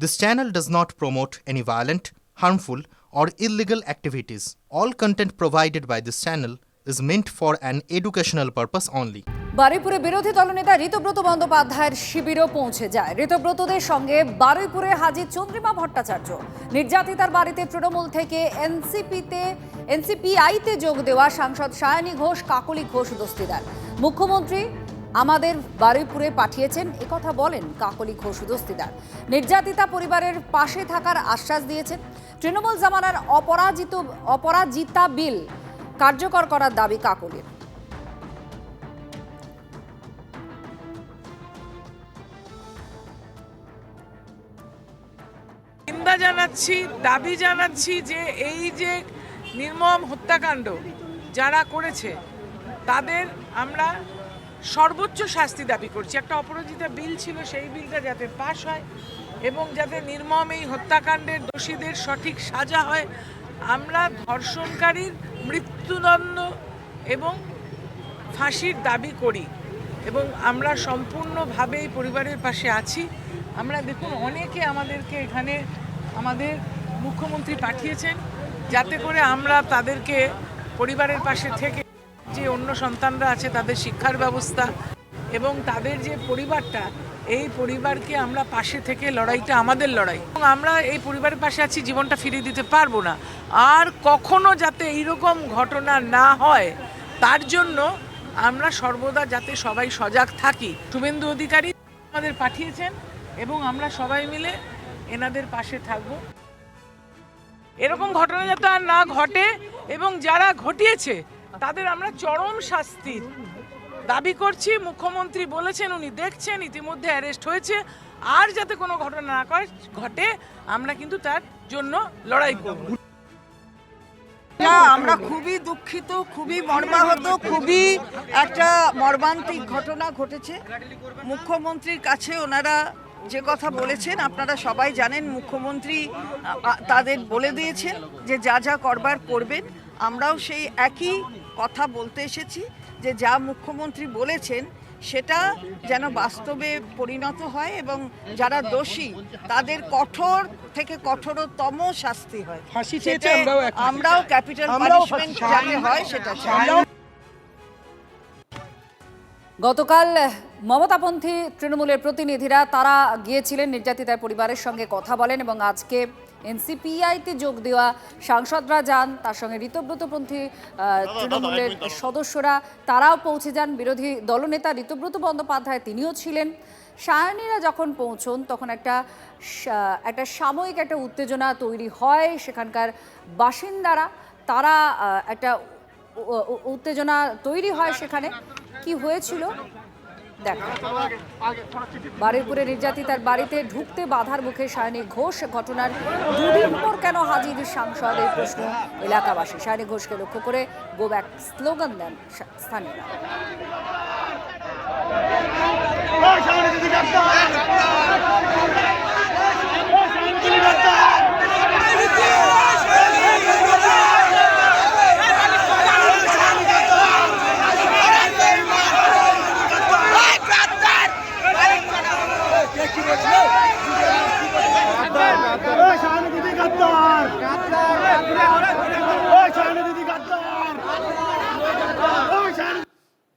This channel does not promote any violent, harmful, or illegal activities. All content provided by this channel is meant for an educational purpose only. বারুইপুরে বিরোধী দলনেতা ঋতব্রত বন্দ্যোপাধ্যায়ের শিবিরও পৌঁছে যায়। ঋতব্রতদের সঙ্গে বারুইপুরে হাজির চন্দ্রিমা ভট্টাচার্য। নির্যাতিতার বাড়িতে তৃণমূল থেকে এনসিপিআইতে যোগ দেওয়া সাংসদ সায়নী ঘোষ, কাকলি ঘোষ দস্তিদার। মুখ্যমন্ত্রী আমাদের বারুইপুরে পাঠিয়েছেন একথা বলেন কাকলি ঘোষ দস্তিদার। নির্যাতিতা পরিবারের পাশে থাকার আশ্বাস দিয়েছেন। তৃণমূল জামানার অপরাজিতা বিল কার্যকর করার দাবি কাকলির। নিন্দা জানাচ্ছি, দাবি জানাচ্ছি যে এই যে নির্মম হত্যাকাণ্ড যারা করেছে তাদের আমরা সর্বোচ্চ শাস্তি দাবি করছি। একটা অপরাজিতা বিল ছিল, সেই বিলটা যাতে পাশ হয় এবং যাতে নির্মম এই হত্যাকাণ্ডের দোষীদের সঠিক সাজা হয়। আমরা ধর্ষণকারীর মৃত্যুদণ্ড এবং ফাঁসির দাবি করি এবং আমরা সম্পূর্ণভাবে এই পরিবারের পাশে আছি। আমরা দেখুন অনেকে আমাদেরকে এখানে আমাদের মুখ্যমন্ত্রী পাঠিয়েছেন যাতে করে আমরা তাদেরকে পরিবারের পাশে থেকে যে অন্য সন্তানরা আছে তাদের শিক্ষার ব্যবস্থা এবং তাদের যে পরিবারটা, এই পরিবারকে আমরা পাশে থেকে লড়াইটা আমাদের লড়াই এবং আমরা এই পরিবারের পাশে আছি, জীবনটা ফিরিয়ে দিতে পারবো না। আর কখনো যাতে এইরকম ঘটনা না হয় তার জন্য আমরা সর্বদা যাতে সবাই সজাগ থাকি। শুভেন্দু অধিকারী আমাদের পাঠিয়েছেন এবং আমরা সবাই মিলে এনাদের পাশে থাকব। এরকম ঘটনা যাতে আর না ঘটে এবং যারা ঘটিয়েছে তাদের আমরা চরম শাস্তির দাবি করছি। মুখ্যমন্ত্রী বলেছেন উনি দেখছেন, ইতিমধ্যে অ্যারেস্ট হয়েছে। আর যাতে কোনো ঘটনা না ঘটে আমরা কিন্তু তার জন্য লড়াই করব। আমরা খুবই দুঃখিত, খুবই মর্মাহত, খুবই একটা মর্মান্তিক ঘটনা ঘটেছে। মুখ্যমন্ত্রীর কাছে ওনারা যে কথা বলেছেন আপনারা সবাই জানেন। মুখ্যমন্ত্রী তাদের বলে দিয়েছেন যে যা যা করবার করবেন। আমরাও সেই একই কথা বলতে এসেছি যে যা মুখ্যমন্ত্রী বলেছেন সেটা যেন বাস্তবে পরিণত হয় এবং যারা দোষী তাদের কঠোর থেকে কঠোরতম শাস্তি হয়। আমরাও ক্যাপিটাল পানিশমেন্ট যাতে হয় সেটা চাই। গতকাল মমতাপন্থী তৃণমূলের প্রতিনিধিরা তারা গিয়েছিলেন নির্যাতিতার পরিবারের সঙ্গে কথা বলেন এবং আজকে এনসিপিআইতে যোগ দেওয়া সাংসদরা যান, তার সঙ্গে ঋতব্রতপন্থী তৃণমূলের সদস্যরা তারাও পৌঁছে যান। বিরোধী দলনেতা ঋতব্রত বন্দ্যোপাধ্যায় তিনিও ছিলেন। সায়নীরা যখন পৌঁছন তখন একটা সাময়িক একটা উত্তেজনা তৈরি হয়। সেখানকার বাসিন্দারা তারা একটা উত্তেজনা তৈরি হয়। সেখানে কি হয়েছিল দেখো। বারুইপুরে নির্যাতিতার বাড়িতে ঢুকতে বাধার মুখে সায়নী ঘোষ। ঘটনার দুদিন পর কেন হাজির সাংসদ, এই প্রশ্ন এলাকাবাসী। সায়নী ঘোষকে লক্ষ্য করে গো ব্যাক স্লোগান দেন স্থানীয়রা।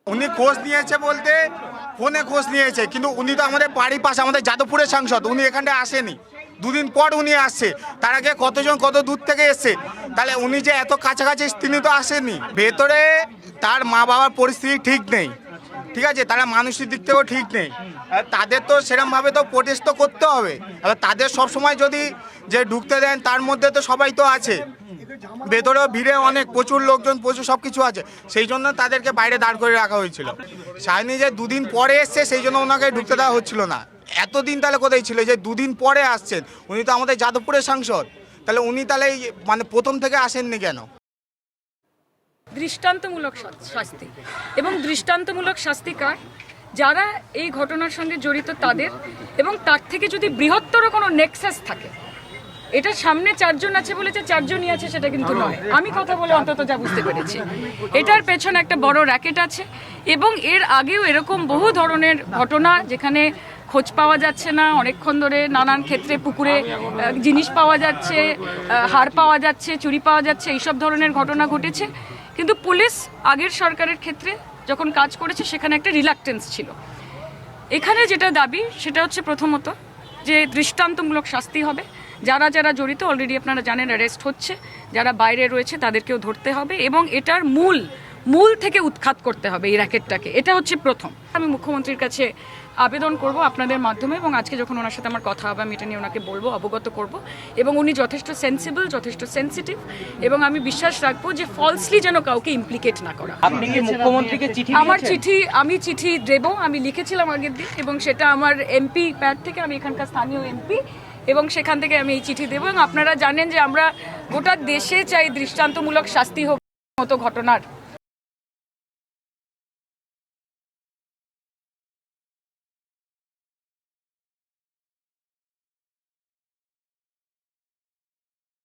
উনি খোঁজ নিয়েছে বলতে ফোনে খোঁজ নিয়েছে, কিন্তু উনি তো আমাদের বাড়ির পাশে, আমাদের যাদবপুরের সাংসদ। উনি এখানটায় আসেনি, দুদিন পর উনি আসছে। তার আগে কতজন কত দূর থেকে এসছে, তাহলে উনি যে এত কাছাকাছি তিনি তো আসেনি। ভেতরে তার মা বাবার পরিস্থিতি ঠিক নেই, ঠিক আছে, তারা মানসিক দিক থেকেও ঠিক নেই। তাদের তো সেরকমভাবে তো প্রোটেস্ট তো করতে হবে। এবার তাদের সবসময় যদি যে ঢুকতে দেন, তার মধ্যে তো সবাই তো আছে, ভেতরেও ভিড়ে অনেক প্রচুর লোকজন, প্রচুর সব কিছু আছে, সেই জন্য তাদেরকে বাইরে দাঁড় করে রাখা হয়েছিল। সায়নী যে দুদিন পরে এসছে সেই জন্য ওনাকে ঢুকতে দেওয়া হচ্ছিল না। এতদিন তাহলে কোথায় ছিল যে দুদিন পরে আসছেন? উনি তো আমাদের যাদবপুরের সাংসদ, তাহলে উনি তাহলে মানে প্রথম থেকে আসেননি কেন? দৃষ্টান্তমূলক শাস্তি এবং দৃষ্টান্তমূলক শাস্তি কার? যারা এই ঘটনার সঙ্গে জড়িত তাদের, এবং তার থেকে যদি বৃহত্তর কোনো নেক্সাস থাকে। এটা সামনে চারজন আছে বলেছে চারজনই আছে সেটা কিন্তু নয়। আমি কথা বলে অন্তত যা বুঝতে পেরেছি এটার পেছনে একটা বড় র্যাকেট আছে এবং এর আগেও এরকম বহু ধরনের ঘটনা যেখানে খোঁজ পাওয়া যাচ্ছে না, অনেকক্ষণ ধরে নানান ক্ষেত্রে পুকুরে জিনিস পাওয়া যাচ্ছে, হার পাওয়া যাচ্ছে, চুরি পাওয়া যাচ্ছে, এইসব ধরনের ঘটনা ঘটেছে। কিন্তু পুলিশ আগের সরকারের ক্ষেত্রে যখন কাজ করেছে সেখানে একটা রিলাক্টেন্স ছিল। এখানে যেটা দাবি সেটা হচ্ছে প্রথমত যে দৃষ্টান্তমূলক শাস্তি হবে। যারা যারা জড়িত অলরেডি আপনারা জানেন অ্যারেস্ট হচ্ছে, যারা বাইরে রয়েছে তাদেরকেও ধরতে হবে এবং এটার মূল থেকে উৎখাত করতে হবে এই র্যাকেটটাকে। এটা হচ্ছে প্রথম। আমি মুখ্যমন্ত্রীর কাছে আবেদন করব আপনাদের মাধ্যমে, এবং আজকে যখন ওনার সাথে আমার কথা হবে আমি এটা নিয়ে ওনাকে বলবো, অবগত করব, এবং উনি যথেষ্ট সেন্সিবল, যথেষ্ট সেন্সিটিভ, এবং আমি বিশ্বাস রাখবো যে ফলসলি যেন কাউকে ইমপ্লিকেট না করা। আপনি কি মুখ্যমন্ত্রীকে চিঠি আমার দিয়েছেন? আমি চিঠি দেবো, আমি লিখেছিলাম আগের দিন, এবং সেটা আমার এমপি প্যাড থেকে, আমি এখানকার স্থানীয় এমপি, এবং সেখান থেকে আমি এই চিঠি দেবো। এবং আপনারা জানেন যে আমরা গোটা দেশে চাই দৃষ্টান্তমূলক শাস্তি হোক মতো ঘটনার